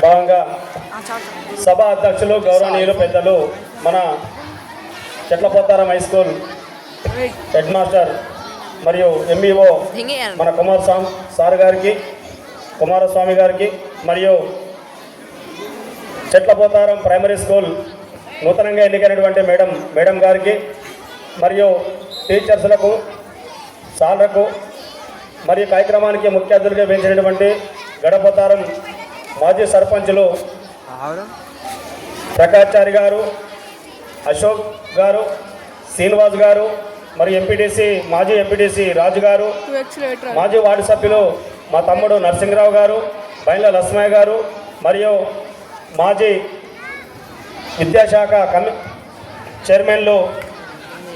భాగంగా సభ అధ్యక్షులు గౌరవనీయులు పెద్దలు మన చెట్లపోతారం హై స్కూల్ హెడ్ మాస్టర్ మరియు ఎంఈఓ మన కుమారస్వామి గారికి మరియు చెట్లపోతారం ప్రైమరీ స్కూల్ నూతనంగా ఎన్నికైనటువంటి మేడం గారికి మరియు టీచర్స్లకు సార్లకు మరియు కార్యక్రమానికి ముఖ్య అతిథులుగా పెంచినటువంటి గడపోతారం మాజీ సర్పంచులు ప్రకాశ్చారి గారు, అశోక్ గారు, శ్రీనివాస్ గారు, మరియు మాజీ ఎంపీటీసీ రాజు గారు, మాజీ వార్డు సభ్యులు మా తమ్ముడు నరసింహరావు గారు, బైండ్ల లక్ష్మయ్య గారు, మరియు మాజీ విద్యాశాఖ చైర్మన్లు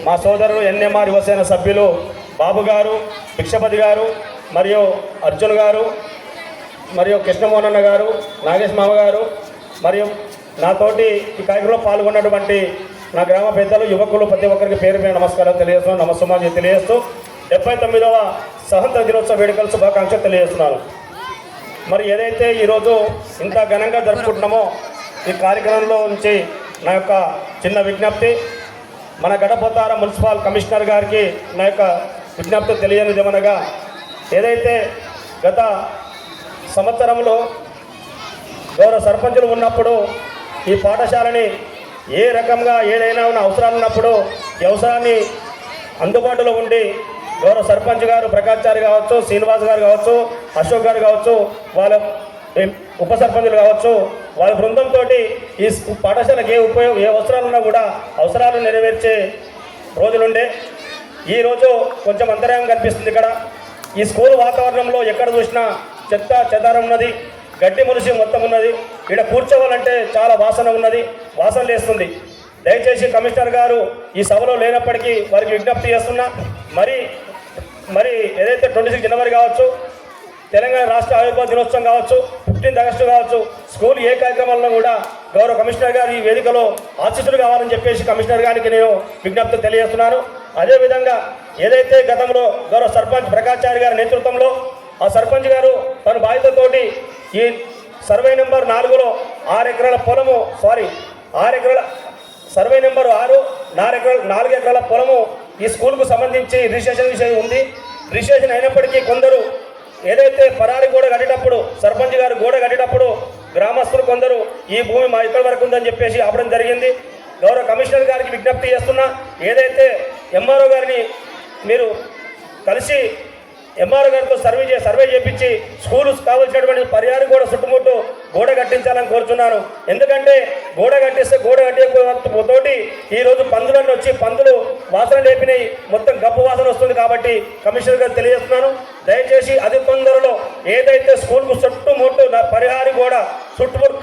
మా సోదరులు ఎన్ఎంఆర్ యువసేన సభ్యులు బాబు గారు, భిక్షపతి గారు, మరియు అర్జున్ గారు, మరియు కృష్ణమోహన్ గారు, నాగేష్ మామ గారు, మరియు నాతోటి ఈ కార్యక్రమంలో పాల్గొన్నటువంటి నా గ్రామ పెద్దలు, యువకులు ప్రతి ఒక్కరికి పేరు మీద నమస్కారం తెలియజేస్తూ నమస్సుమాన్ని తెలియజేస్తూ 79వ స్వాతంత్ర దినోత్సవ వేడుకల శుభాకాంక్షలు తెలియజేస్తున్నాను. మరి ఏదైతే ఈరోజు ఇంత ఘనంగా జరుపుకుంటున్నామో ఈ కార్యక్రమంలో నుంచి నా యొక్క చిన్న విజ్ఞప్తి, మన గడపోతారం మున్సిపల్ కమిషనర్ గారికి నా యొక్క విజ్ఞప్తి తెలియనిదేమనగా, ఏదైతే గత సంవత్సరంలో గౌరవ సర్పంచులు ఉన్నప్పుడు ఈ పాఠశాలని ఏ రకంగా ఏదైనా ఉన్న అవసరాలు ఉన్నప్పుడు ఈ అవసరాన్ని అందుబాటులో ఉండి గౌరవ సర్పంచ్ గారు ప్రకాశ్చారి కావచ్చు, శ్రీనివాస్ గారు కావచ్చు, అశోక్ గారు కావచ్చు, వాళ్ళ ఉప సర్పంచులు కావచ్చు, వాళ్ళ బృందంతో ఈ పాఠశాలకు ఏ అవసరాలు ఉన్నా కూడా అవసరాలు నెరవేర్చే రోజులుండే. ఈరోజు కొంచెం అంతరాయం కనిపిస్తుంది. ఇక్కడ ఈ స్కూల్ వాతావరణంలో ఎక్కడ చూసినా చెత్త చెదారం ఉన్నది, గడ్డి మురిసి మొత్తం ఉన్నది. ఇక్కడ కూర్చోవాలంటే చాలా వాసన ఉన్నది, వాసన లేస్తుంది. దయచేసి కమిషనర్ గారు ఈ సభలో లేనప్పటికీ వారికి విజ్ఞప్తి చేస్తున్నా, మరి ఏదైతే 26 జనవరి కావచ్చు, తెలంగాణ రాష్ట్ర ఆవిర్భావ దినోత్సవం కావచ్చు, 15 ఆగస్టు కావచ్చు, స్కూల్ ఏ కార్యక్రమాల్లో కూడా గౌరవ కమిషనర్ గారు ఈ వేదికలో ఆశీస్సులు కావాలని చెప్పేసి కమిషనర్ గారికి నేను విజ్ఞప్తి తెలియజేస్తున్నాను. అదేవిధంగా ఏదైతే గతంలో గౌరవ సర్పంచ్ ప్రకాశ్చారి గారి నేతృత్వంలో ఆ సర్పంచ్ గారు తన బాధ్యతతోటి ఈ సర్వే నెంబర్ 4లో 6 ఎకరాల పొలము, 6 ఎకరాల సర్వే నెంబర్ 6 4 ఎకరాల పొలము ఈ స్కూల్కు సంబంధించి రిజిస్ట్రేషన్ విషయం ఉంది. రిజిస్ట్రేషన్ అయినప్పటికీ కొందరు ఏదైతే పరారి గోడ కట్టేటప్పుడు, సర్పంచ్ గారు గోడ కట్టేటప్పుడు గ్రామస్తులు కొందరు ఈ భూమి మా ఇక్కడి వరకు ఉందని చెప్పేసి ఆపడం జరిగింది. గౌరవ కమిషనర్ గారికి విజ్ఞప్తి చేస్తున్నా, ఏదైతే ఎంఆర్ఓ గారిని మీరు కలిసి ఎంఆర్ఓ గారితో సర్వే చేయించి స్కూల్ కావాల్సినటువంటి పరిహారం కూడా చుట్టుముట్టు గోడ కట్టించాలని కోరుచున్నాను. ఎందుకంటే గోడ కట్టిస్తే గోడ కట్టేతోటి ఈరోజు పందులన్నీ వచ్చి పందులు వాసన లేపినాయి, మొత్తం గబ్బు వాసన వస్తుంది. కాబట్టి కమిషనర్ గారు తెలియజేస్తున్నాను, దయచేసి అతి తొందరలో ఏదైతే స్కూల్కు చుట్టుముట్టు పరిహారి గోడ చుట్టుముట్టు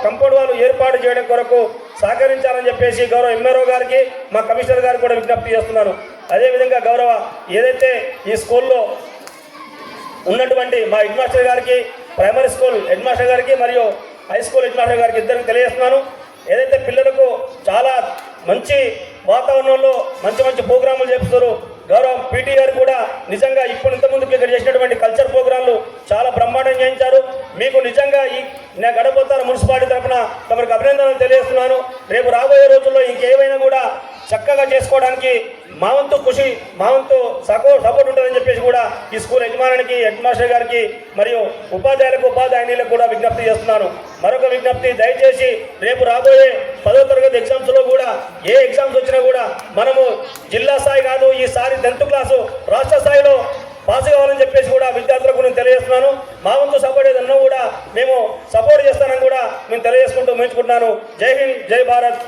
కంపౌండ్ వాళ్ళు ఏర్పాటు చేయడం కొరకు సహకరించాలని చెప్పేసి గౌరవ ఎంఆర్ఓ గారికి మా కమిషనర్ గారికి కూడా విజ్ఞప్తి చేస్తున్నాను. అదేవిధంగా గౌరవ ఏదైతే ఈ స్కూల్లో ఉన్నటువంటి మా హెడ్ మాస్టర్ గారికి, ప్రైమరీ స్కూల్ హెడ్ మాస్టర్ గారికి మరియు హై స్కూల్ హెడ్ మాస్టర్ గారికి ఇద్దరికి తెలియజేస్తున్నాను, ఏదైతే పిల్లలకు చాలా మంచి వాతావరణంలో మంచి ప్రోగ్రాములు చేస్తున్నారు. గౌరవ పీటీ గారు కూడా నిజంగా ఇంతకుముందుకు ఇక్కడ చేసినటువంటి కల్చర్ ప్రోగ్రాంలు చాలా బ్రహ్మాండంగా చేయించారు. మీకు నిజంగా నా గడపోతారం మున్సిపాలిటీ తరఫున తమకు అభినందనలు తెలియజేస్తున్నాను. రేపు రాబోయే రోజుల్లో ఇంకేమైనా కూడా చక్కగా చేసుకోవడానికి మా వంతు కృషి, మా వంతు సపోర్ట్ ఉంటుందని చెప్పేసి కూడా ఈ స్కూల్ యజమానికి, హెడ్ మాస్టర్ గారికి మరియు ఉపాధ్యాయులకు కూడా విజ్ఞప్తి చేస్తున్నాను. మరొక విజ్ఞప్తి, దయచేసి రేపు రాబోయే 10వ తరగతి ఎగ్జామ్స్లో కూడా ఏ ఎగ్జామ్స్ వచ్చినా కూడా మనము జిల్లా స్థాయి కాదు, ఈసారి 10th క్లాసు రాష్ట్ర స్థాయిలో పాస్ కావాలని చెప్పేసి కూడా విద్యార్థులకు నేను తెలియజేస్తున్నాను. మా వంతు సపోర్ట్ ఏదన్నా కూడా మేము సపోర్ట్ చేస్తానని కూడా నేను తెలియజేసుకుంటూ మెచ్చుకుంటున్నాను. జై హింద్, జై భారత్.